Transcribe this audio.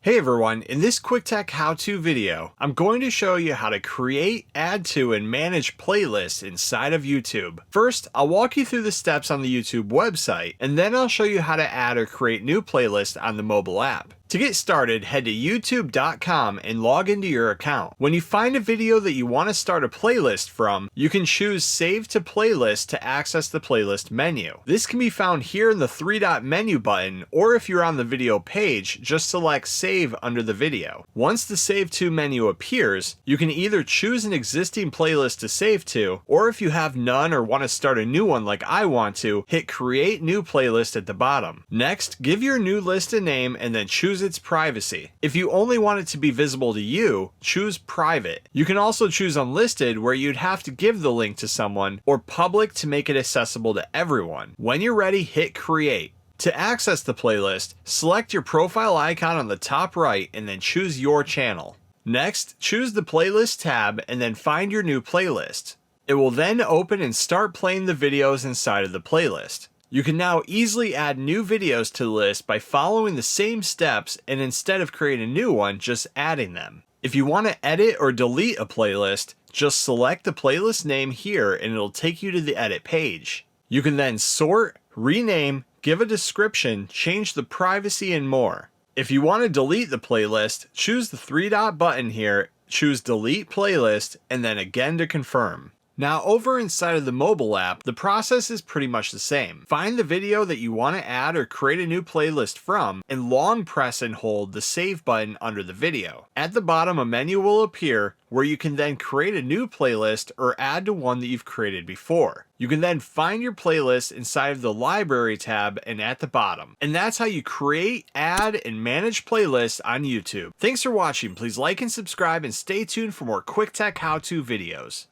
Hey everyone, in this quick tech how-to video, I'm going to show you how to create, add to, and manage playlists inside of YouTube. First, I'll walk you through the steps on the YouTube website, and then I'll show you how to add or create new playlists on the mobile app. To get started, head to youtube.com and log into your account. When you find a video that you want to start a playlist from, you can choose Save to Playlist to access the playlist menu. This can be found here in the three-dot menu button, or if you're on the video page, just select Save under the video. Once the Save To menu appears, you can either choose an existing playlist to save to, or if you have none or want to start a new one like I want to, hit Create New Playlist at the bottom. Next, give your new list a name and then choose its privacy. If you only want it to be visible to you, choose private. You can also choose unlisted, where you'd have to give the link to someone, or public to make it accessible to everyone. When you're ready, hit create. To access the playlist, select your profile icon on the top right and then choose your channel. Next, choose the playlist tab and then find your new playlist. It will then open and start playing the videos inside of the playlist. You can now easily add new videos to the list by following the same steps, and instead of creating a new one, just adding them. If you want to edit or delete a playlist, just select the playlist name here and it'll take you to the edit page. You can then sort, rename, give a description, change the privacy, and more. If you want to delete the playlist, choose the three-dot button here, choose Delete Playlist, and then again to confirm. Now over inside of the mobile app, the process is pretty much the same. Find the video that you want to add or create a new playlist from, and long press and hold the save button under the video. At the bottom, a menu will appear where you can then create a new playlist or add to one that you've created before. You can then find your playlist inside of the library tab and at the bottom. And that's how you create, add, and manage playlists on YouTube. Thanks for watching. Please like and subscribe and stay tuned for more quick tech how-to videos.